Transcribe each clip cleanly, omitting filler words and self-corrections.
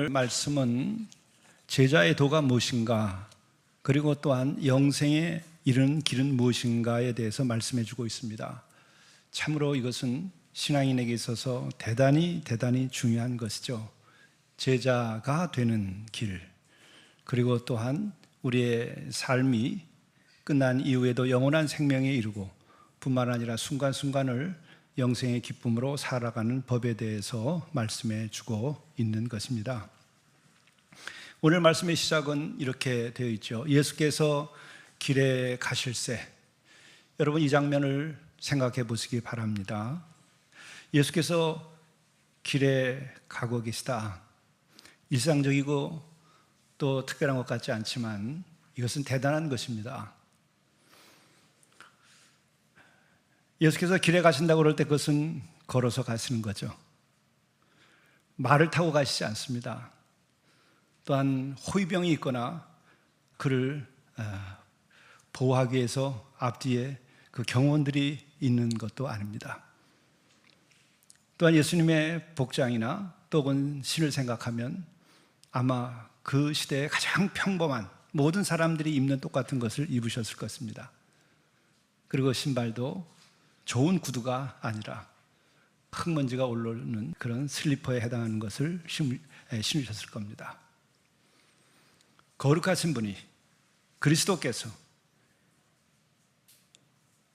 오늘 말씀은 제자의 도가 무엇인가, 그리고 또한 영생에 이르는 길은 무엇인가에 대해서 말씀해 주고 있습니다. 참으로 이것은 신앙인에게 있어서 대단히 중요한 것이죠. 제자가 되는 길, 그리고 또한 우리의 삶이 끝난 이후에도 영원한 생명에 이르고 뿐만 아니라 순간순간을 영생의 기쁨으로 살아가는 법에 대해서 말씀해 주고 있는 것입니다. 오늘 말씀의 시작은 이렇게 되어 있죠. 예수께서 길에 가실새. 여러분, 이 장면을 생각해 보시기 바랍니다. 예수께서 길에 가고 계시다. 일상적이고 또 특별한 것 같지 않지만 이것은 대단한 것입니다. 예수께서 길에 가신다고 그럴 때 그것은 걸어서 가시는 거죠. 말을 타고 가시지 않습니다. 또한 호위병이 있거나 그를 보호하기 위해서 앞뒤에 그 경호원들이 있는 것도 아닙니다. 또한 예수님의 복장이나 또 혹은 신을 생각하면 아마 그 시대에 가장 평범한 모든 사람들이 입는 똑같은 것을 입으셨을 것입니다. 그리고 신발도 좋은 구두가 아니라 흙먼지가 올라오는 그런 슬리퍼에 해당하는 것을 신으셨을 겁니다. 거룩하신 분이, 그리스도께서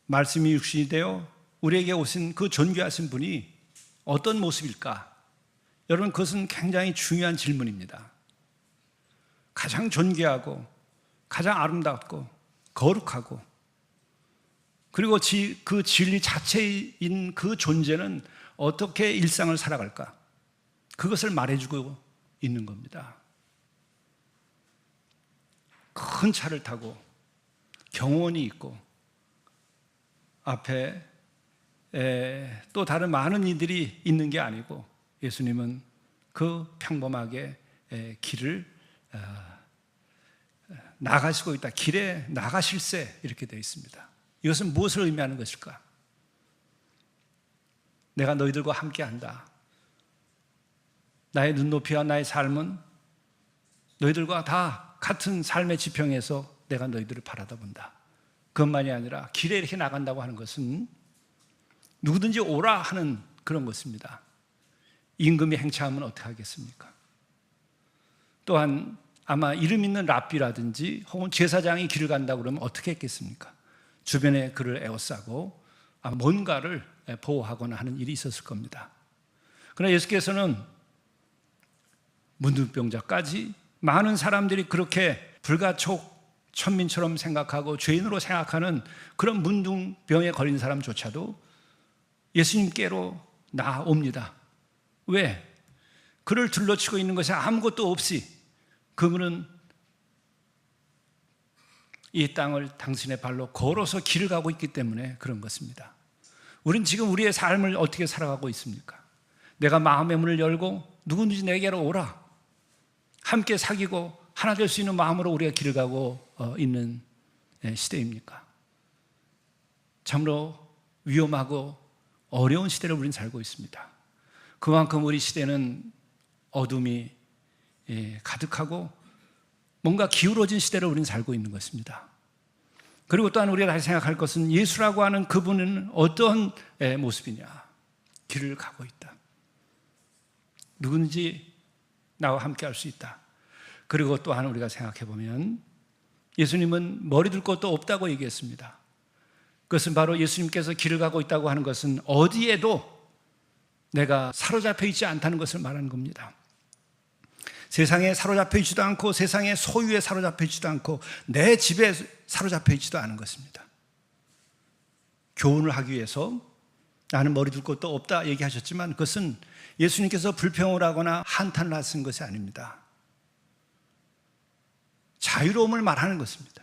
말씀이 육신이 되어 우리에게 오신 그 존귀하신 분이 어떤 모습일까? 여러분, 그것은 굉장히 중요한 질문입니다. 가장 존귀하고 가장 아름답고 거룩하고, 그리고 그 진리 자체인 그 존재는 어떻게 일상을 살아갈까? 그것을 말해주고 있는 겁니다. 큰 차를 타고 경호원이 있고 앞에 또 다른 많은 이들이 있는 게 아니고 예수님은 그 평범하게 길을 나가시고 있다. 길에 나가실새 이렇게 되어 있습니다. 이것은 무엇을 의미하는 것일까? 내가 너희들과 함께한다. 나의 눈높이와 나의 삶은 너희들과 다 같은 삶의 지평에서 내가 너희들을 바라다본다. 그것만이 아니라 길에 이렇게 나간다고 하는 것은 누구든지 오라 하는 그런 것입니다. 임금이 행차하면 어떻게 하겠습니까? 또한 아마 이름 있는 랍비라든지 혹은 제사장이 길을 간다고 그러면 어떻게 했겠습니까? 주변에 그를 에워싸고 뭔가를 보호하거나 하는 일이 있었을 겁니다. 그러나 예수께서는 문둥병자까지 많은 사람들이 그렇게 불가촉 천민처럼 생각하고 죄인으로 생각하는 그런 문둥병에 걸린 사람조차도 예수님께로 나옵니다. 왜? 그를 둘러치고 있는 것이 아무것도 없이 그분은 이 땅을 당신의 발로 걸어서 길을 가고 있기 때문에 그런 것입니다. 우린 지금 우리의 삶을 어떻게 살아가고 있습니까? 내가 마음의 문을 열고 누구든지 내게로 오라, 함께 사귀고 하나 될 수 있는 마음으로 우리가 길을 가고 있는 시대입니까? 참으로 위험하고 어려운 시대를 우리는 살고 있습니다. 그만큼 우리 시대는 어둠이 가득하고 뭔가 기울어진 시대를 우리는 살고 있는 것입니다. 그리고 또한 우리가 다시 생각할 것은 예수라고 하는 그분은 어떤 모습이냐? 길을 가고 있다. 누구든지 나와 함께 할 수 있다. 그리고 또한 우리가 생각해 보면 예수님은 머리 둘 것도 없다고 얘기했습니다. 그것은 바로 예수님께서 길을 가고 있다고 하는 것은 어디에도 내가 사로잡혀 있지 않다는 것을 말하는 겁니다. 세상에 사로잡혀 있지도 않고 세상의 소유에 사로잡혀 있지도 않고 내 집에 사로잡혀 있지도 않은 것입니다. 교훈을 하기 위해서 나는 머리 둘 것도 없다 얘기하셨지만 그것은 예수님께서 불평을 하거나 한탄을 하신 것이 아닙니다. 자유로움을 말하는 것입니다.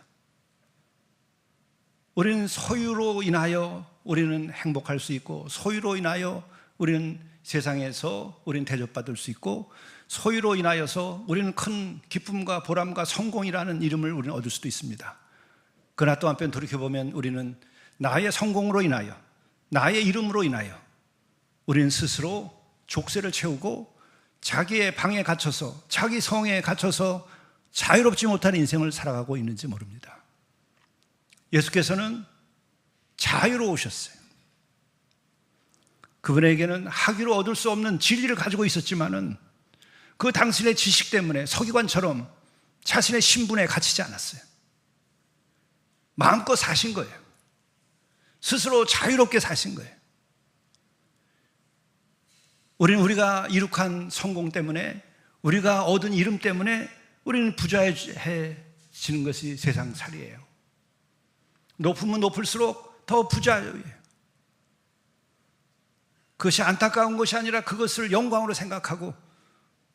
우리는 소유로 인하여 우리는 행복할 수 있고, 소유로 인하여 우리는 세상에서 우리는 대접받을 수 있고, 소유로 인하여서 우리는 큰 기쁨과 보람과 성공이라는 이름을 우리는 얻을 수도 있습니다. 그러나 또 한편 돌이켜보면 우리는 나의 성공으로 인하여, 나의 이름으로 인하여 우리는 스스로 족쇄를 채우고 자기의 방에 갇혀서, 자기 성에 갇혀서 자유롭지 못한 인생을 살아가고 있는지 모릅니다. 예수께서는 자유로우셨어요. 그분에게는 학위로 얻을 수 없는 진리를 가지고 있었지만은 그 당신의 지식 때문에 서기관처럼 자신의 신분에 갇히지 않았어요. 마음껏 사신 거예요. 스스로 자유롭게 사신 거예요. 우리가 이룩한 성공 때문에, 우리가 얻은 이름 때문에 우리는 부자해지는 것이 세상살이에요. 높으면 높을수록 더 부자예요. 그것이 안타까운 것이 아니라 그것을 영광으로 생각하고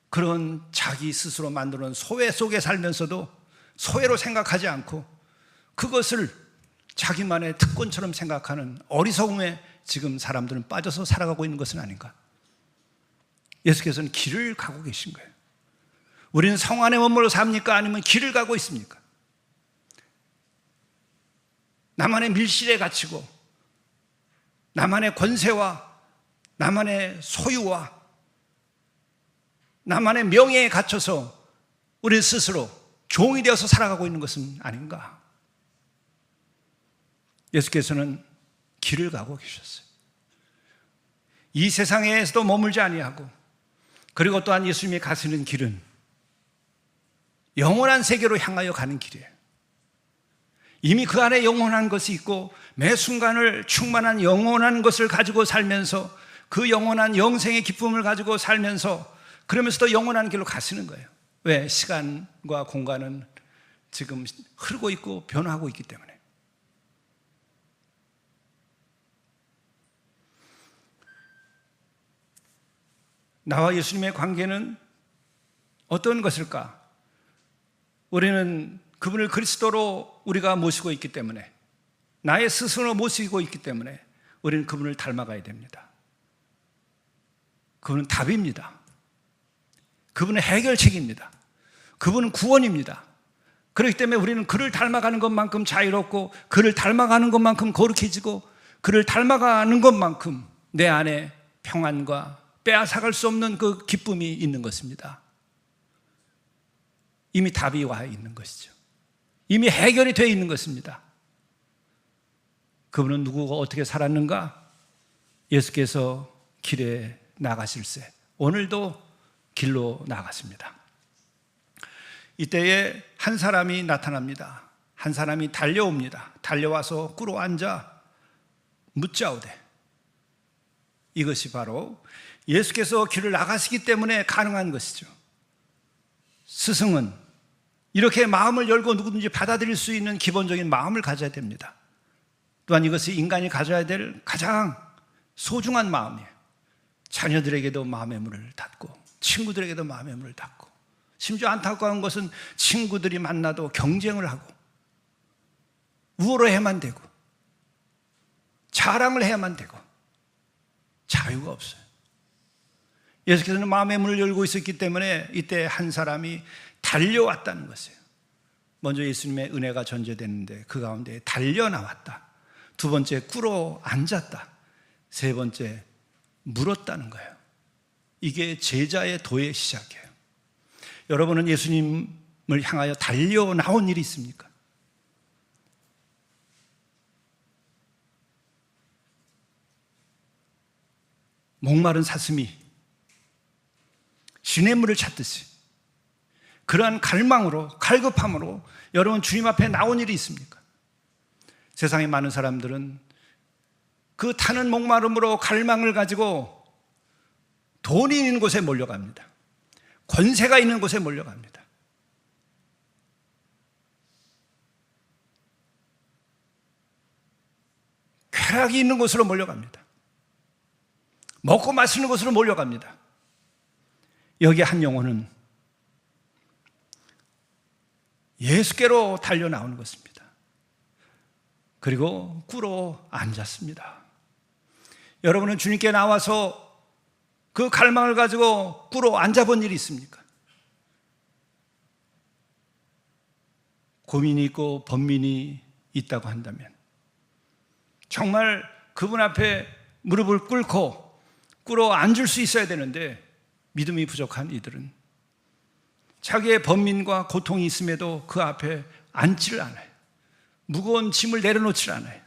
그런 자기 스스로 만들어 놓은 소외 속에 살면서도 소외로 생각하지 않고 그것을 자기만의 특권처럼 생각하는 어리석음에 지금 사람들은 빠져서 살아가고 있는 것은 아닌가? 예수께서는 길을 가고 계신 거예요. 우리는 성 안에 머물러 삽니까? 아니면 길을 가고 있습니까? 나만의 밀실에 갇히고 나만의 권세와 나만의 소유와 나만의 명예에 갇혀서 우리 스스로 종이 되어서 살아가고 있는 것은 아닌가? 예수께서는 길을 가고 계셨어요. 이 세상에서도 머물지 아니하고, 그리고 또한 예수님이 가시는 길은 영원한 세계로 향하여 가는 길이에요. 이미 그 안에 영원한 것이 있고 매 순간을 충만한 영원한 것을 가지고 살면서 그 영원한 영생의 기쁨을 가지고 살면서 그러면서도 영원한 길로 가시는 거예요. 왜? 시간과 공간은 지금 흐르고 있고 변화하고 있기 때문에. 나와 예수님의 관계는 어떤 것일까? 우리는 그분을 그리스도로 우리가 모시고 있기 때문에, 나의 스스로 모시고 있기 때문에 우리는 그분을 닮아가야 됩니다. 그분은 답입니다. 그분은 해결책입니다. 그분은 구원입니다. 그렇기 때문에 우리는 그를 닮아가는 것만큼 자유롭고, 그를 닮아가는 것만큼 거룩해지고, 그를 닮아가는 것만큼 내 안에 평안과 빼앗아갈 수 없는 그 기쁨이 있는 것입니다. 이미 답이 와 있는 것이죠. 이미 해결이 되어 있는 것입니다. 그분은 누구가 어떻게 살았는가? 예수께서 길에 나가실세 오늘도 길로 나갔습니다. 이때에 한 사람이 나타납니다. 한 사람이 달려옵니다. 달려와서 꿇어 앉아 묻자오되. 이것이 바로 예수께서 길을 나가시기 때문에 가능한 것이죠. 스승은 이렇게 마음을 열고 누구든지 받아들일 수 있는 기본적인 마음을 가져야 됩니다. 또한 이것이 인간이 가져야 될 가장 소중한 마음이에요. 자녀들에게도 마음의 문을 닫고, 친구들에게도 마음의 문을 닫고, 심지어 안타까운 것은 친구들이 만나도 경쟁을 하고 우월해야만 되고 자랑을 해야만 되고 자유가 없어요. 예수께서는 마음의 문을 열고 있었기 때문에 이때 한 사람이 달려왔다는 것이에요. 먼저 예수님의 은혜가 전제됐는데 그 가운데 달려나왔다. 두 번째 꿇어 앉았다. 세 번째 물었다는 거예요. 이게 제자의 도의 시작이에요. 여러분은 예수님을 향하여 달려 나온 일이 있습니까? 목마른 사슴이 시냇물을 찾듯이 그러한 갈망으로, 갈급함으로 여러분 주님 앞에 나온 일이 있습니까? 세상에 많은 사람들은 그 타는 목마름으로 갈망을 가지고 돈이 있는 곳에 몰려갑니다. 권세가 있는 곳에 몰려갑니다. 쾌락이 있는 곳으로 몰려갑니다. 먹고 마시는 곳으로 몰려갑니다. 여기 한 영혼은 예수께로 달려 나오는 것입니다. 그리고 꿇어 앉았습니다. 여러분은 주님께 나와서 그 갈망을 가지고 꿇어 앉아본 일이 있습니까? 고민이 있고 번민이 있다고 한다면 정말 그분 앞에 무릎을 꿇고 꿇어 앉을 수 있어야 되는데 믿음이 부족한 이들은 자기의 번민과 고통이 있음에도 그 앞에 앉지를 않아요. 무거운 짐을 내려놓지를 않아요.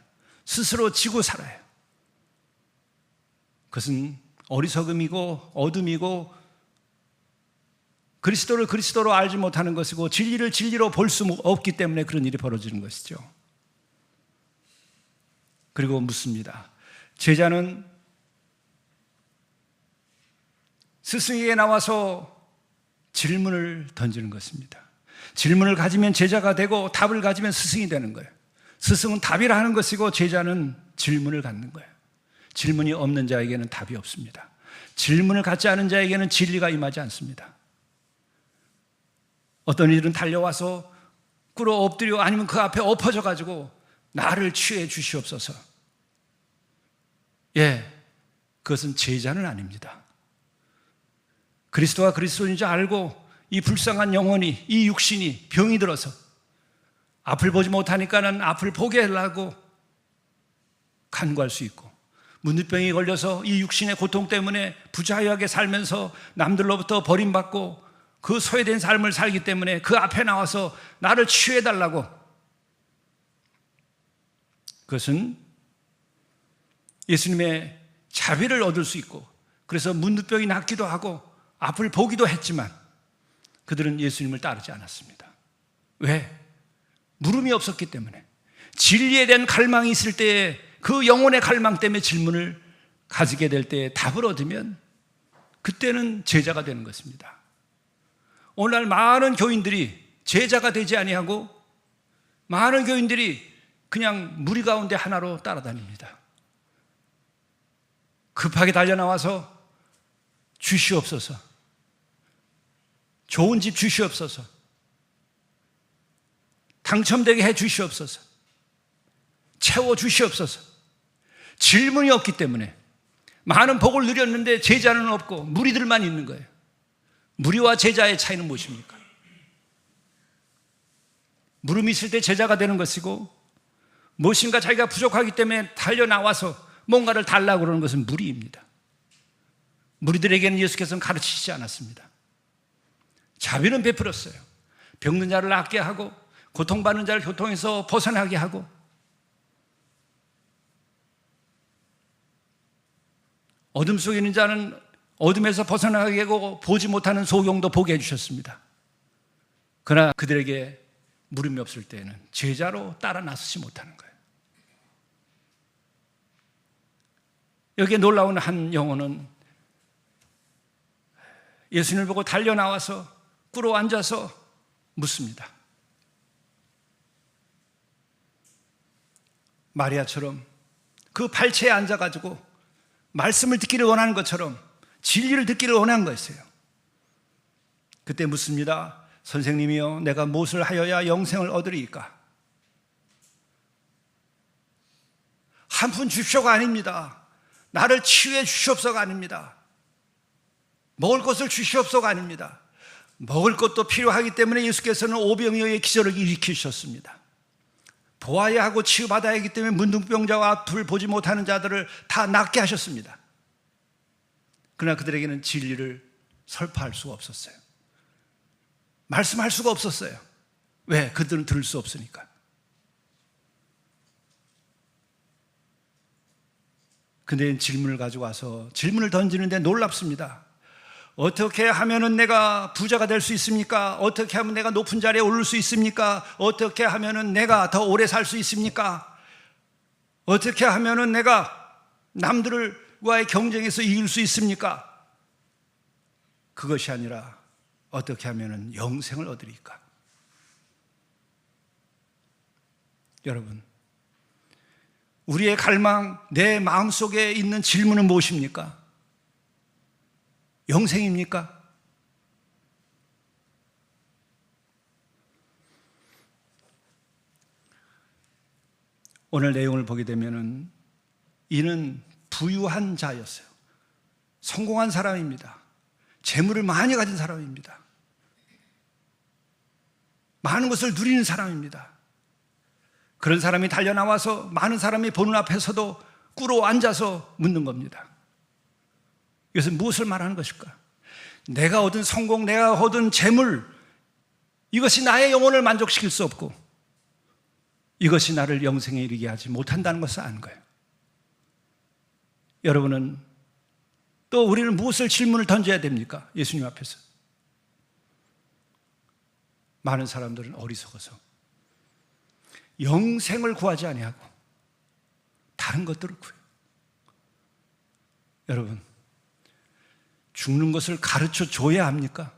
스스로 지고 살아요. 그것은 어리석음이고 어둠이고 그리스도를 그리스도로 알지 못하는 것이고 진리를 진리로 볼 수 없기 때문에 그런 일이 벌어지는 것이죠. 그리고 묻습니다. 제자는 스승에게 나와서 질문을 던지는 것입니다. 질문을 가지면 제자가 되고 답을 가지면 스승이 되는 거예요. 스승은 답이라 하는 것이고 제자는 질문을 갖는 거예요. 질문이 없는 자에게는 답이 없습니다. 질문을 갖지 않은 자에게는 진리가 임하지 않습니다. 어떤 이들은 달려와서 꿇어 엎드려 아니면 그 앞에 엎어져 가지고 나를 취해 주시옵소서. 그것은 제자는 아닙니다. 그리스도가 그리스도인 줄 알고 이 불쌍한 영혼이, 이 육신이 병이 들어서 앞을 보지 못하니까는 앞을 보게 하려고 간구할 수 있고, 문둥병이 걸려서 이 육신의 고통 때문에 부자유하게 살면서 남들로부터 버림받고 그 소외된 삶을 살기 때문에 그 앞에 나와서 나를 치유해달라고, 그것은 예수님의 자비를 얻을 수 있고, 그래서 문둥병이 낫기도 하고 앞을 보기도 했지만 그들은 예수님을 따르지 않았습니다. 왜? 물음이 없었기 때문에. 진리에 대한 갈망이 있을 때에, 그 영혼의 갈망 때문에 질문을 가지게 될 때에 답을 얻으면 그때는 제자가 되는 것입니다. 오늘날 많은 교인들이 제자가 되지 아니하고 많은 교인들이 그냥 무리 가운데 하나로 따라다닙니다. 급하게 달려나와서 주시옵소서, 좋은 집 주시옵소서, 당첨되게 해 주시옵소서, 채워 주시옵소서. 질문이 없기 때문에 많은 복을 누렸는데 제자는 없고 무리들만 있는 거예요. 무리와 제자의 차이는 무엇입니까? 물음이 있을 때 제자가 되는 것이고, 무엇인가 자기가 부족하기 때문에 달려나와서 뭔가를 달라고 그러는 것은 무리입니다. 무리들에게는 예수께서는 가르치시지 않았습니다. 자비는 베풀었어요. 병든 자를 낫게 하고 고통받는 자를 고통에서 벗어나게 하고, 어둠 속에 있는 자는 어둠에서 벗어나게 하고 보지 못하는 소경도 보게 해주셨습니다. 그러나 그들에게 물음이 없을 때에는 제자로 따라 나서지 못하는 거예요. 여기에 놀라운 한 영혼은 예수님을 보고 달려나와서 꿇어 앉아서 묻습니다. 마리아처럼 그 발치에 앉아가지고 말씀을 듣기를 원하는 것처럼 진리를 듣기를 원한 거였어요. 그때 묻습니다. 선생님이여, 내가 무엇을 하여야 영생을 얻으리이까? 한 푼 주십시오가 아닙니다. 나를 치유해 주시옵소가 아닙니다. 먹을 것을 주시옵소가 아닙니다. 먹을 것도 필요하기 때문에 예수께서는 오병이어의 기적을 일으키셨습니다. 보아야 하고 치유받아야 하기 때문에 문둥병자와 앞을 보지 못하는 자들을 다 낫게 하셨습니다. 그러나 그들에게는 진리를 설파할 수가 없었어요. 말씀할 수가 없었어요. 왜? 그들은 들을 수 없으니까. 근데 질문을 가지고 와서 질문을 던지는데 놀랍습니다. 어떻게 하면은 내가 부자가 될 수 있습니까? 어떻게 하면 내가 높은 자리에 오를 수 있습니까? 어떻게 하면은 내가 더 오래 살 수 있습니까? 어떻게 하면은 내가 남들과의 경쟁에서 이길 수 있습니까? 그것이 아니라 어떻게 하면은 영생을 얻으리까? 여러분, 우리의 갈망, 내 마음속에 있는 질문은 무엇입니까? 영생입니까? 오늘 내용을 보게 되면은 이는 부유한 자였어요. 성공한 사람입니다. 재물을 많이 가진 사람입니다. 많은 것을 누리는 사람입니다. 그런 사람이 달려나와서 많은 사람이 보는 앞에서도 꿇어 앉아서 묻는 겁니다. 이것은 무엇을 말하는 것일까? 내가 얻은 성공, 내가 얻은 재물, 이것이 나의 영혼을 만족시킬 수 없고 이것이 나를 영생에 이르게 하지 못한다는 것을 아는 거예요. 여러분은 또 우리는 무엇을 질문을 던져야 됩니까? 예수님 앞에서. 많은 사람들은 어리석어서 영생을 구하지 아니하고 다른 것들을 구해요. 여러분, 죽는 것을 가르쳐 줘야 합니까?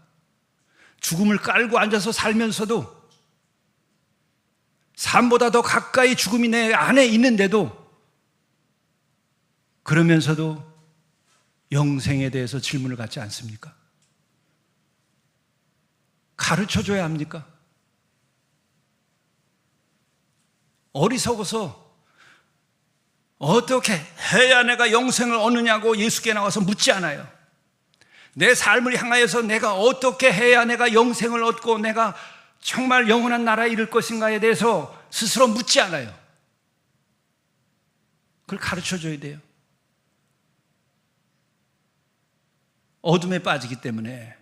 죽음을 깔고 앉아서 살면서도 삶보다 더 가까이 죽음이 내 안에 있는데도 그러면서도 영생에 대해서 질문을 갖지 않습니까? 가르쳐 줘야 합니까? 어리석어서 어떻게 해야 내가 영생을 얻느냐고 예수께 나와서 묻지 않아요. 내 삶을 향하여서 내가 어떻게 해야 내가 영생을 얻고 내가 정말 영원한 나라에 이를 것인가에 대해서 스스로 묻지 않아요. 그걸 가르쳐 줘야 돼요. 어둠에 빠지기 때문에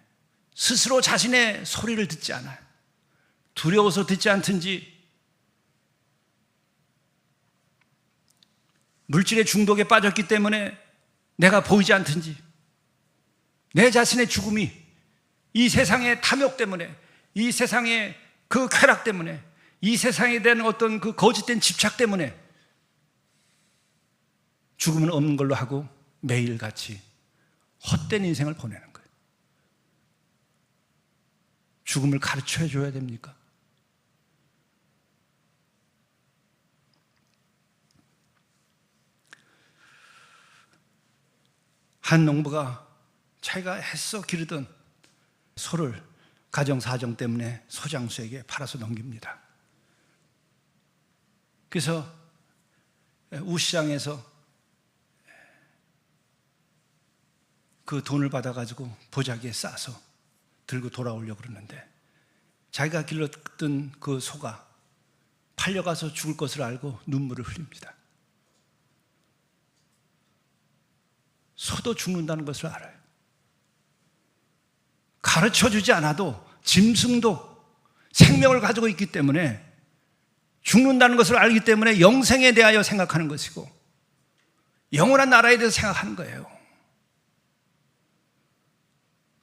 스스로 자신의 소리를 듣지 않아요. 두려워서 듣지 않든지 물질의 중독에 빠졌기 때문에 내가 보이지 않든지 내 자신의 죽음이 이 세상의 탐욕 때문에 이 세상의 그 쾌락 때문에 이 세상에 대한 어떤 그 거짓된 집착 때문에 죽음은 없는 걸로 하고 매일같이 헛된 인생을 보내는 거예요. 죽음을 가르쳐 줘야 됩니까? 한 농부가 자기가 애써 기르던 소를 가정사정 때문에 소장수에게 팔아서 넘깁니다. 그래서 우시장에서 그 돈을 받아가지고 보자기에 싸서 들고 돌아오려고 그러는데 자기가 길렀던 그 소가 팔려가서 죽을 것을 알고 눈물을 흘립니다. 소도 죽는다는 것을 알아요. 가르쳐주지 않아도 짐승도 생명을 가지고 있기 때문에 죽는다는 것을 알기 때문에 영생에 대하여 생각하는 것이고 영원한 나라에 대해서 생각하는 거예요.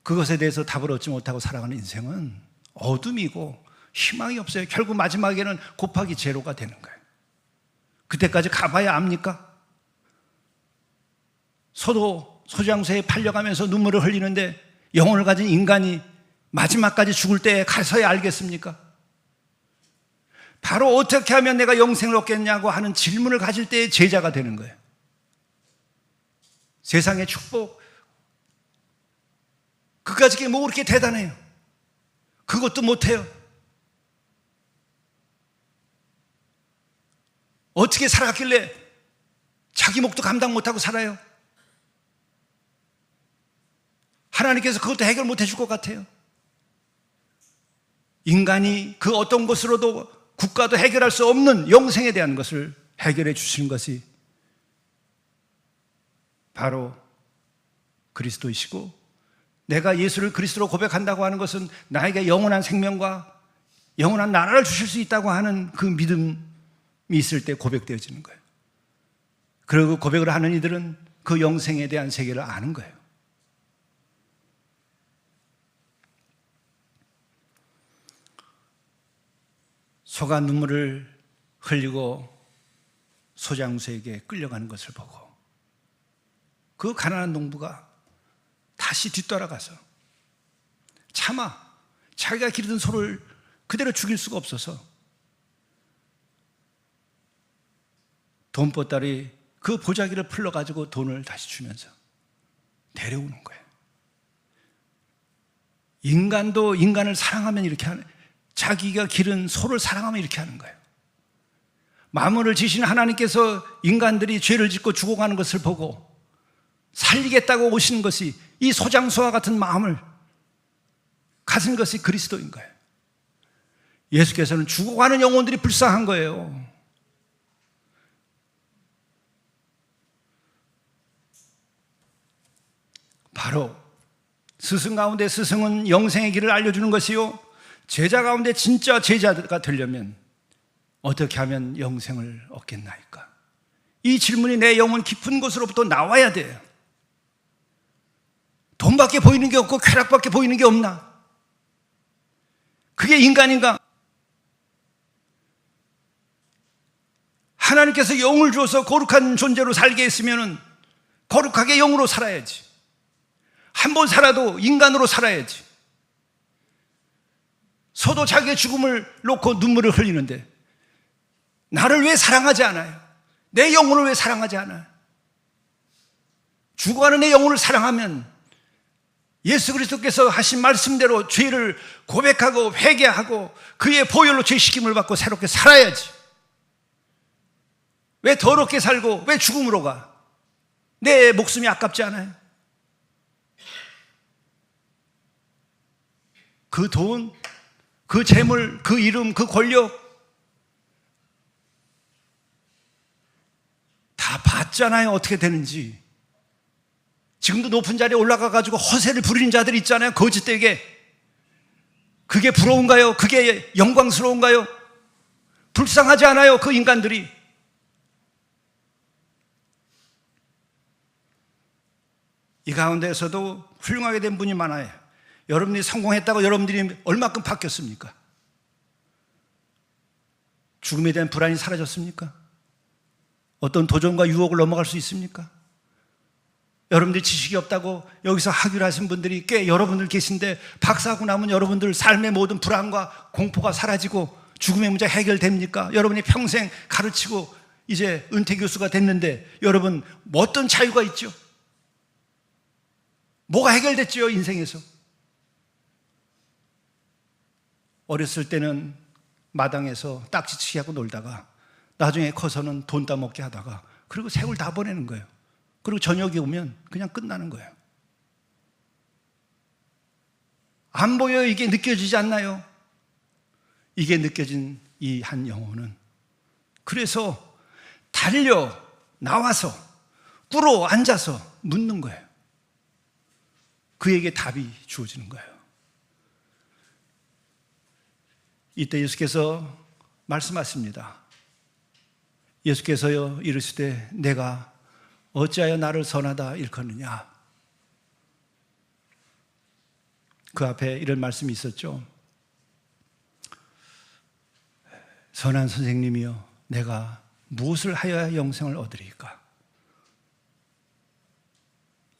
그것에 대해서 답을 얻지 못하고 살아가는 인생은 어둠이고 희망이 없어요. 결국 마지막에는 곱하기 제로가 되는 거예요. 그때까지 가봐야 압니까? 소도 소장소에 팔려가면서 눈물을 흘리는데 영혼을 가진 인간이 마지막까지 죽을 때에 가서야 알겠습니까? 바로 어떻게 하면 내가 영생을 얻겠냐고 하는 질문을 가질 때의 제자가 되는 거예요. 세상의 축복, 그까짓 뭐 그렇게 대단해요? 그것도 못해요. 어떻게 살았길래 자기 목도 감당 못하고 살아요? 하나님께서 그것도 해결 못 해줄 것 같아요. 인간이 그 어떤 것으로도 국가도 해결할 수 없는 영생에 대한 것을 해결해 주시는 것이 바로 그리스도이시고, 내가 예수를 그리스도로 고백한다고 하는 것은 나에게 영원한 생명과 영원한 나라를 주실 수 있다고 하는 그 믿음이 있을 때 고백되어지는 거예요. 그리고 고백을 하는 이들은 그 영생에 대한 세계를 아는 거예요. 소가 눈물을 흘리고 소장수에게 끌려가는 것을 보고 그 가난한 농부가 다시 뒤돌아가서 차마 자기가 기르던 소를 그대로 죽일 수가 없어서 돈보따리 그 보자기를 풀러가지고 돈을 다시 주면서 데려오는 거예요. 인간도 인간을 사랑하면 이렇게 하는, 자기가 기른 소를 사랑하면 이렇게 하는 거예요. 만물을 지신 하나님께서 인간들이 죄를 짓고 죽어가는 것을 보고 살리겠다고 오신 것이 이 소장소와 같은 마음을 가진 것이 그리스도인 거예요. 예수께서는 죽어가는 영혼들이 불쌍한 거예요. 바로 스승 가운데 스승은 영생의 길을 알려주는 것이요, 제자 가운데 진짜 제자가 되려면 어떻게 하면 영생을 얻겠나이까? 이 질문이 내 영혼 깊은 곳으로부터 나와야 돼요. 돈밖에 보이는 게 없고 쾌락밖에 보이는 게 없나? 그게 인간인가? 하나님께서 영을 주어서 거룩한 존재로 살게 했으면 거룩하게 영으로 살아야지. 한 번 살아도 인간으로 살아야지. 서도 자기의 죽음을 놓고 눈물을 흘리는데 나를 왜 사랑하지 않아요? 내 영혼을 왜 사랑하지 않아요? 죽어가는 내 영혼을 사랑하면 예수 그리스도께서 하신 말씀대로 죄를 고백하고 회개하고 그의 보혈로 죄식임을 받고 새롭게 살아야지. 왜 더럽게 살고 왜 죽음으로 가? 내 목숨이 아깝지 않아요? 그 돈, 그 재물, 그 이름, 그 권력 다 봤잖아요. 어떻게 되는지. 지금도 높은 자리에 올라가가지고 허세를 부리는 자들 있잖아요. 거짓되게. 그게 부러운가요? 그게 영광스러운가요? 불쌍하지 않아요? 그 인간들이. 이 가운데에서도 훌륭하게 된 분이 많아요. 여러분들이 성공했다고 여러분들이 얼마큼 바뀌었습니까? 죽음에 대한 불안이 사라졌습니까? 어떤 도전과 유혹을 넘어갈 수 있습니까? 여러분들이 지식이 없다고 여기서 학위를 하신 분들이 꽤 여러분들 계신데 박사하고 나면 여러분들 삶의 모든 불안과 공포가 사라지고 죽음의 문제 해결됩니까? 여러분이 평생 가르치고 이제 은퇴 교수가 됐는데 여러분 어떤 자유가 있죠? 뭐가 해결됐죠? 인생에서. 어렸을 때는 마당에서 딱지치기 하고 놀다가 나중에 커서는 돈 따먹게 하다가 그리고 세월 다 보내는 거예요. 그리고 저녁이 오면 그냥 끝나는 거예요. 안 보여요? 이게 느껴지지 않나요? 이게 느껴진 이 한 영혼은 그래서 달려 나와서 꿇어 앉아서 묻는 거예요. 그에게 답이 주어지는 거예요. 이때 예수께서 말씀하십니다. 예수께서요 이르시되 내가 어찌하여 나를 선하다 일컫느냐. 그 앞에 이런 말씀이 있었죠. 선한 선생님이여 내가 무엇을 하여야 영생을 얻으리까?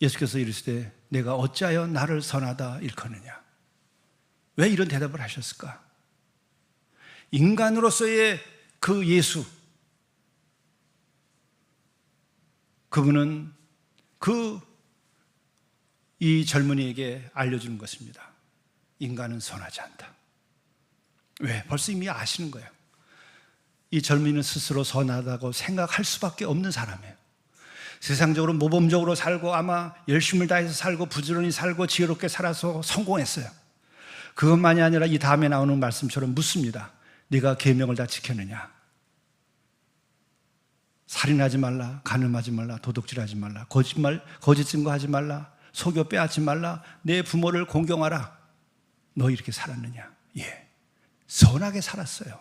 예수께서 이르시되 내가 어찌하여 나를 선하다 일컫느냐. 왜 이런 대답을 하셨을까? 인간으로서의 그 예수, 그분은 이 젊은이에게 알려주는 것입니다. 인간은 선하지 않다. 왜? 벌써 이미 아시는 거예요. 이 젊은이는 스스로 선하다고 생각할 수밖에 없는 사람이에요. 세상적으로 모범적으로 살고 아마 열심을 다해서 살고 부지런히 살고 지혜롭게 살아서 성공했어요. 그것만이 아니라 이 다음에 나오는 말씀처럼 묻습니다. 네가 계명을 다 지켰느냐? 살인하지 말라, 간음하지 말라, 도둑질하지 말라, 거짓 증거하지 말라, 속여 빼앗지 말라, 내 부모를 공경하라. 너 이렇게 살았느냐? 예, 선하게 살았어요.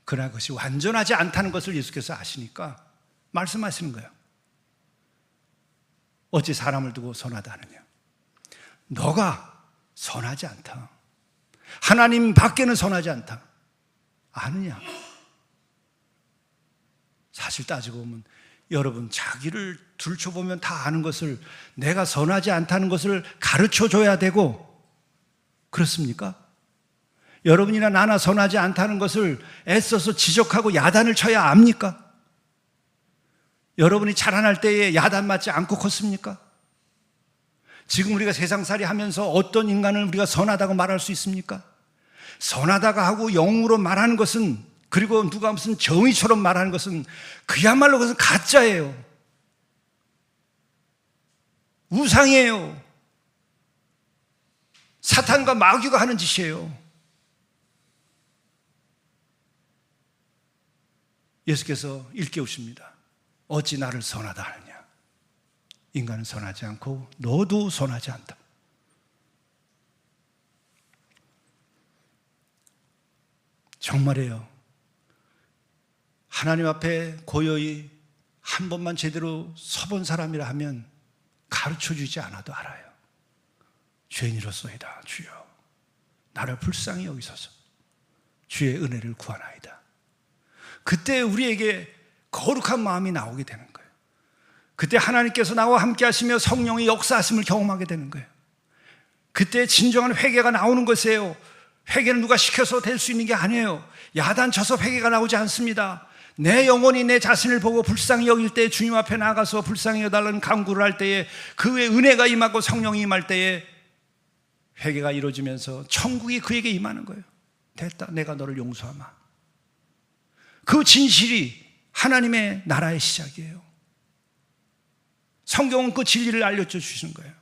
그러나 그것이 완전하지 않다는 것을 예수께서 아시니까 말씀하시는 거예요. 어찌 사람을 두고 선하다 하느냐? 너가 선하지 않다. 하나님 밖에는 선하지 않다. 아느냐? 사실 따지고 보면 여러분 자기를 들춰보면 다 아는 것을 내가 선하지 않다는 것을 가르쳐줘야 되고 그렇습니까? 여러분이나 나나 선하지 않다는 것을 애써서 지적하고 야단을 쳐야 압니까? 여러분이 자라날 때에 야단 맞지 않고 컸습니까? 지금 우리가 세상살이 하면서 어떤 인간을 우리가 선하다고 말할 수 있습니까? 선하다고 하고 영으로 말하는 것은, 그리고 누가 무슨 정의처럼 말하는 것은 그야말로 그것은 가짜예요. 우상이에요. 사탄과 마귀가 하는 짓이에요. 예수께서 일깨우십니다. 어찌 나를 선하다 하느냐. 인간은 선하지 않고 너도 선하지 않다. 정말이에요. 하나님 앞에 고요히 한 번만 제대로 서본 사람이라 하면 가르쳐주지 않아도 알아요. 죄인이로소이다. 주여, 나를 불쌍히 여기소서. 주의 은혜를 구하나이다. 그때 우리에게 거룩한 마음이 나오게 되는 거예요. 그때 하나님께서 나와 함께 하시며 성령의 역사하심을 경험하게 되는 거예요. 그때 진정한 회개가 나오는 것이에요. 회개는 누가 시켜서 될 수 있는 게 아니에요. 야단쳐서 회개가 나오지 않습니다. 내 영혼이 내 자신을 보고 불쌍히 여길 때, 주님 앞에 나가서 불쌍히 여달라는 간구를 할 때에, 그 외에 은혜가 임하고 성령이 임할 때에 회개가 이루어지면서 천국이 그에게 임하는 거예요. 됐다, 내가 너를 용서하마. 그 진실이 하나님의 나라의 시작이에요. 성경은 그 진리를 알려줘 주시는 거예요.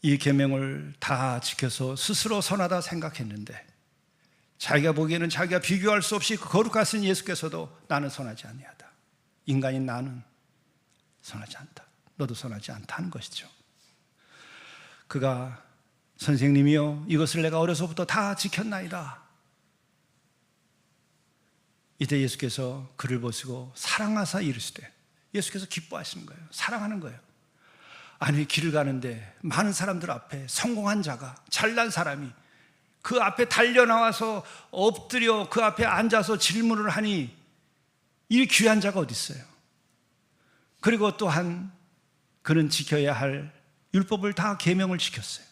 이 계명을 다 지켜서 스스로 선하다 생각했는데, 자기가 보기에는 자기가 비교할 수 없이 거룩하신 예수께서도 나는 선하지 아니하다, 인간인 나는 선하지 않다, 너도 선하지 않다는 것이죠. 그가 선생님이요, 이것을 내가 어려서부터 다 지켰나이다. 이때 예수께서 그를 보시고 사랑하사 이르시되, 예수께서 기뻐하시는 거예요. 사랑하는 거예요. 아니, 길을 가는데 많은 사람들 앞에 성공한 자가, 잘난 사람이 그 앞에 달려나와서 엎드려 그 앞에 앉아서 질문을 하니 이 귀한 자가 어디 있어요? 그리고 또한 그는 지켜야 할 율법을 다 계명을 지켰어요.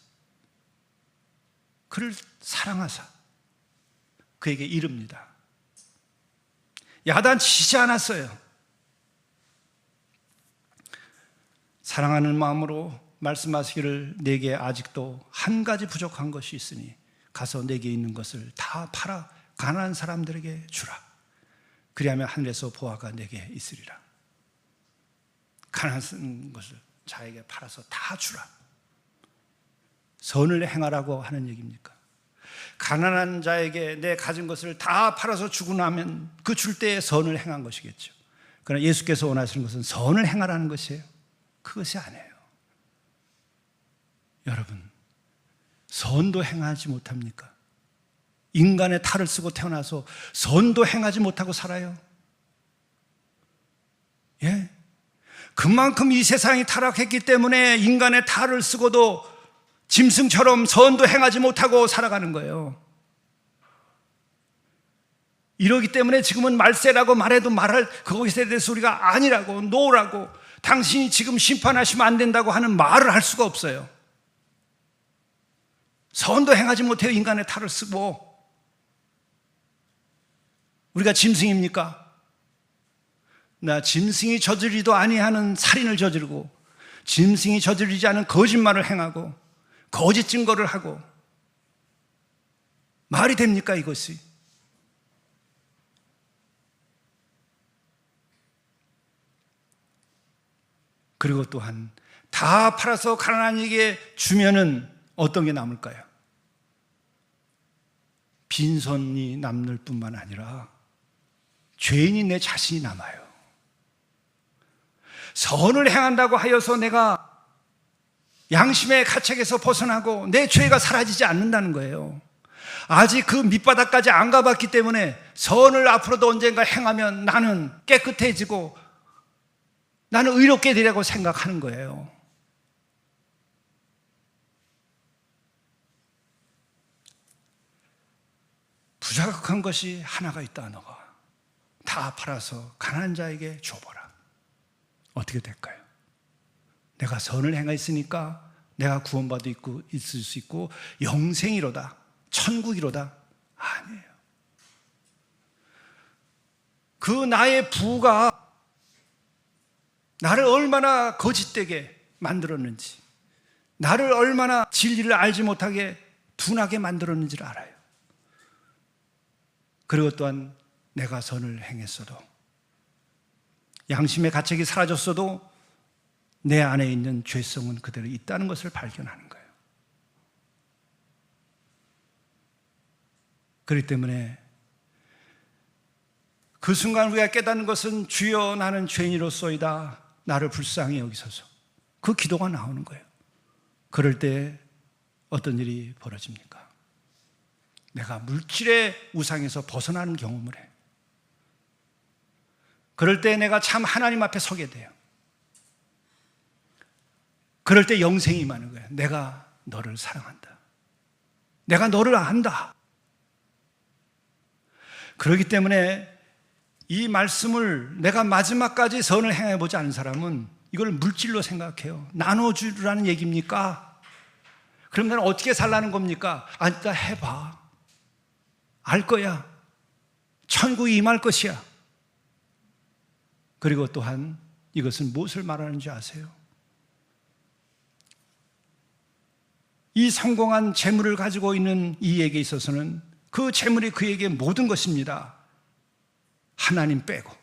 그를 사랑하사 그에게 이릅니다. 야단치지 않았어요. 사랑하는 마음으로 말씀하시기를, 내게 아직도 한 가지 부족한 것이 있으니 가서 내게 있는 것을 다 팔아 가난한 사람들에게 주라. 그리하면 하늘에서 보화가 내게 있으리라. 가난한 것을 자에게 팔아서 다 주라. 선을 행하라고 하는 얘기입니까? 가난한 자에게 내 가진 것을 다 팔아서 주고 나면 그 줄 때에 선을 행한 것이겠죠. 그러나 예수께서 원하시는 것은 선을 행하라는 것이에요. 그것이 아니에요. 여러분, 선도 행하지 못합니까? 인간의 탈을 쓰고 태어나서 선도 행하지 못하고 살아요. 예? 그만큼 이 세상이 타락했기 때문에 인간의 탈을 쓰고도 짐승처럼 선도 행하지 못하고 살아가는 거예요. 이러기 때문에 지금은 말세라고 말해도 말할 그것에 대해서 우리가 아니라고, 노라고, 당신이 지금 심판하시면 안 된다고 하는 말을 할 수가 없어요. 선도 행하지 못해요. 인간의 탈을 쓰고. 우리가 짐승입니까? 나 짐승이 저지르지도 아니하는 살인을 저지르고, 짐승이 저지르지 않은 거짓말을 행하고, 거짓 증거를 하고, 말이 됩니까 이것이? 그리고 또한 다 팔아서 가난한 이에게 주면은 어떤 게 남을까요? 빈손이 남을 뿐만 아니라 죄인이 내 자신이 남아요. 선을 행한다고 하여서 내가 양심의 가책에서 벗어나고 내 죄가 사라지지 않는다는 거예요. 아직 그 밑바닥까지 안 가봤기 때문에 선을 앞으로도 언젠가 행하면 나는 깨끗해지고 나는 의롭게 되리라고 생각하는 거예요. 부자극한 것이 하나가 있다. 너가 다 팔아서 가난한 자에게 줘보라. 어떻게 될까요? 내가 선을 행했으니까 내가 구원받을 있을 수 있고 영생이로다, 천국이로다. 아니에요. 그 나의 부가 나를 얼마나 거짓되게 만들었는지, 나를 얼마나 진리를 알지 못하게 둔하게 만들었는지를 알아요. 그리고 또한 내가 선을 행했어도, 양심의 가책이 사라졌어도 내 안에 있는 죄성은 그대로 있다는 것을 발견하는 거예요. 그렇기 때문에 그 순간 우리가 깨닫는 것은 주여 나는 죄인이로소이다. 나를 불쌍히 여기소서. 그 기도가 나오는 거예요. 그럴 때 어떤 일이 벌어집니까? 내가 물질의 우상에서 벗어나는 경험을 해. 그럴 때 내가 참 하나님 앞에 서게 돼요. 그럴 때 영생이 임하는 거예요. 내가 너를 사랑한다. 내가 너를 안다. 그렇기 때문에 이 말씀을 내가 마지막까지 선을 행해보지 않은 사람은 이걸 물질로 생각해요. 나눠주라는 얘기입니까? 그럼 나는 어떻게 살라는 겁니까? 일단 해봐. 알 거야. 천국이 임할 것이야. 그리고 또한 이것은 무엇을 말하는지 아세요? 이 성공한 재물을 가지고 있는 이에게 있어서는 그 재물이 그에게 모든 것입니다. 하나님 빼고.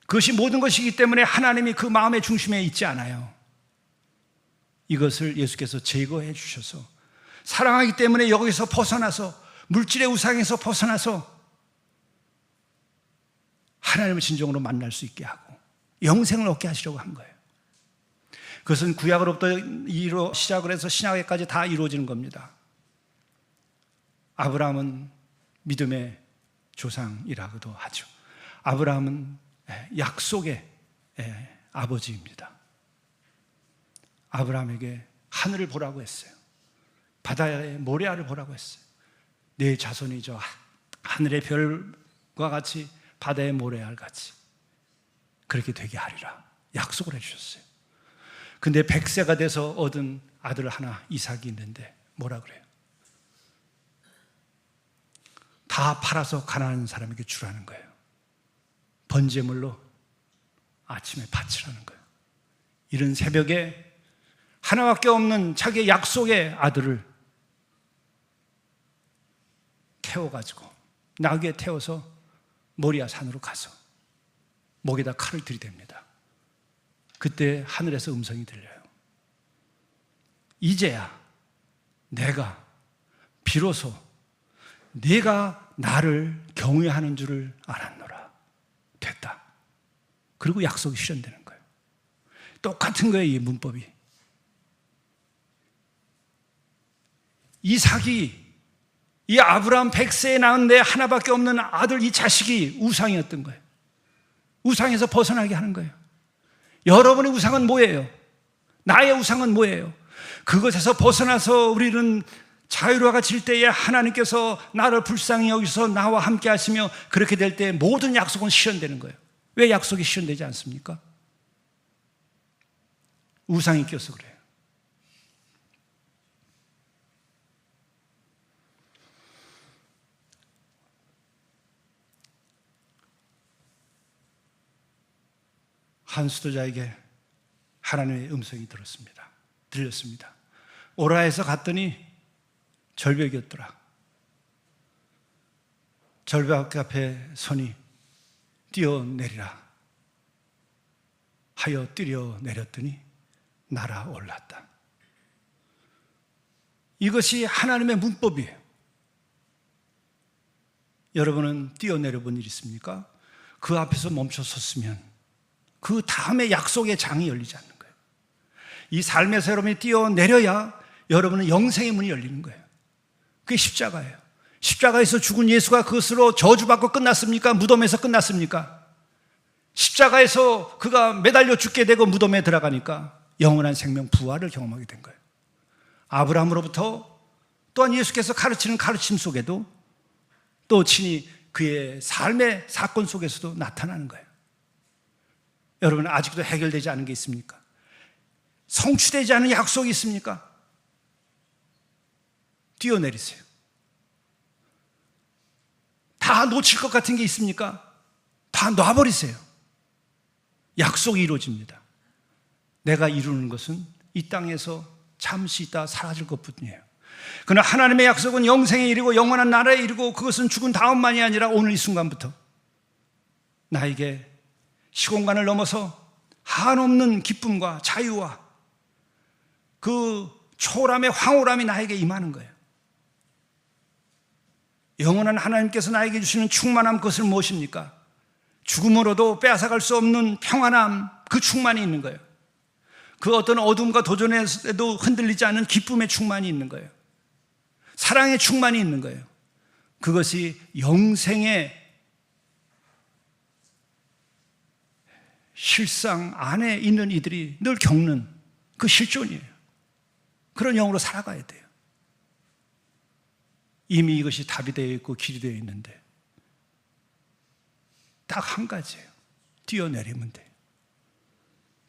그것이 모든 것이기 때문에 하나님이 그 마음의 중심에 있지 않아요. 이것을 예수께서 제거해 주셔서 사랑하기 때문에 여기서 벗어나서 물질의 우상에서 벗어나서 하나님을 진정으로 만날 수 있게 하고 영생을 얻게 하시려고 한 거예요. 그것은 구약으로부터 시작을 해서 신약에까지 다 이루어지는 겁니다. 아브라함은 믿음의 조상이라고도 하죠. 아브라함은 약속의 아버지입니다. 아브라함에게 하늘을 보라고 했어요. 바다의 모래알을 보라고 했어요. 내 자손이 저 하늘의 별과 같이 바다의 모래알 같이 그렇게 되게 하리라 약속을 해주셨어요. 근데 100세가 돼서 얻은 아들 하나 이삭이 있는데 뭐라 그래요? 다 팔아서 가난한 사람에게 주라는 거예요. 번제물로 아침에 바치라는 거예요. 이른 새벽에 하나밖에 없는 자기의 약속의 아들을 태워가지고 나귀에 태워서 모리아 산으로 가서 목에다 칼을 들이댑니다. 그때 하늘에서 음성이 들려요. 이제야 내가 비로소 네가 나를 경외하는 줄을 알았노라. 됐다. 그리고 약속이 실현되는 거예요. 똑같은 거예요, 이 문법이. 이삭이 이 아브라함 100세에 낳은 데 하나밖에 없는 아들 이 자식이 우상이었던 거예요. 우상에서 벗어나게 하는 거예요. 여러분의 우상은 뭐예요? 나의 우상은 뭐예요? 그것에서 벗어나서 우리는 자유로가 질 때에 하나님께서 나를 불쌍히 여기서 나와 함께 하시며 그렇게 될 때 모든 약속은 실현되는 거예요. 왜 약속이 실현되지 않습니까? 우상이 껴서 그래요. 한 수도자에게 하나님의 음성이 들렸습니다. 오라 해서 갔더니 절벽이었더라. 절벽 앞에 서니 뛰어내리라 하여 뛰어내렸더니 날아올랐다. 이것이 하나님의 문법이에요. 여러분은 뛰어내려 본 일 있습니까? 그 앞에서 멈춰 섰으면 그 다음에 약속의 장이 열리지 않는 거예요. 이 삶에서 여러분이 뛰어내려야 여러분은 영생의 문이 열리는 거예요. 그게 십자가예요. 십자가에서 죽은 예수가 그것으로 저주받고 끝났습니까? 무덤에서 끝났습니까? 십자가에서 그가 매달려 죽게 되고 무덤에 들어가니까 영원한 생명 부활을 경험하게 된 거예요. 아브라함으로부터 또한 예수께서 가르치는 가르침 속에도 또 친히 그의 삶의 사건 속에서도 나타나는 거예요. 여러분 아직도 해결되지 않은 게 있습니까? 성취되지 않은 약속이 있습니까? 뛰어내리세요. 다 놓칠 것 같은 게 있습니까? 다 놔버리세요. 약속이 이루어집니다. 내가 이루는 것은 이 땅에서 잠시 있다 사라질 것뿐이에요. 그러나 하나님의 약속은 영생에 이르고 영원한 나라에 이르고 그것은 죽은 다음만이 아니라 오늘 이 순간부터 나에게 시공간을 넘어서 한없는 기쁨과 자유와 그 초월함의 황홀함이 나에게 임하는 거예요. 영원한 하나님께서 나에게 주시는 충만함, 그것은 무엇입니까? 죽음으로도 빼앗아갈 수 없는 평안함, 그 충만이 있는 거예요. 그 어떤 어둠과 도전에도 흔들리지 않은 기쁨의 충만이 있는 거예요. 사랑의 충만이 있는 거예요. 그것이 영생의 실상 안에 있는 이들이 늘 겪는 그 실존이에요. 그런 영으로 살아가야 돼요. 이미 이것이 답이 되어 있고 길이 되어 있는데 딱 한 가지예요. 뛰어내리면 돼요.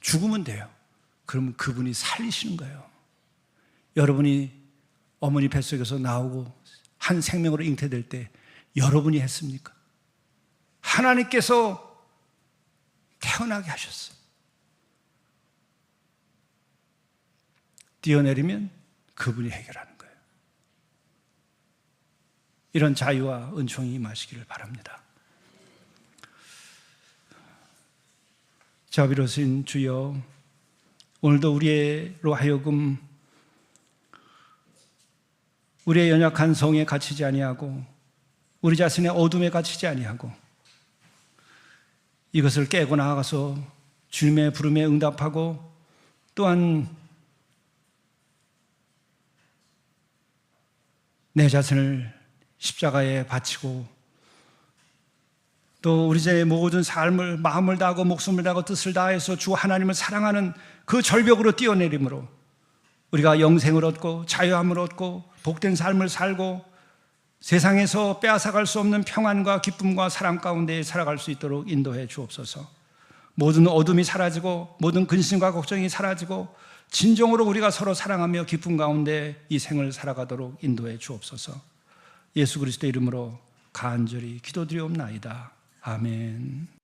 죽으면 돼요. 그러면 그분이 살리시는 거예요. 여러분이 어머니 뱃속에서 나오고 한 생명으로 잉태될 때 여러분이 했습니까? 하나님께서 태어나게 하셨어요. 뛰어내리면 그분이 해결하는 거예요. 이런 자유와 은총이 임하시기를 바랍니다. 자비로우신 주여, 오늘도 우리로 하여금 우리의 연약한 성에 갇히지 아니하고 우리 자신의 어둠에 갇히지 아니하고 이것을 깨고 나아가서 주님의 부름에 응답하고 또한 내 자신을 십자가에 바치고 또 우리 제 모든 삶을 마음을 다하고 목숨을 다하고 뜻을 다해서 주 하나님을 사랑하는 그 절벽으로 뛰어내림으로 우리가 영생을 얻고 자유함을 얻고 복된 삶을 살고 세상에서 빼앗아갈 수 없는 평안과 기쁨과 사랑 가운데 살아갈 수 있도록 인도해 주옵소서. 모든 어둠이 사라지고 모든 근심과 걱정이 사라지고 진정으로 우리가 서로 사랑하며 기쁨 가운데 이 생을 살아가도록 인도해 주옵소서. 예수 그리스도의 이름으로 간절히 기도드리옵나이다. 아멘.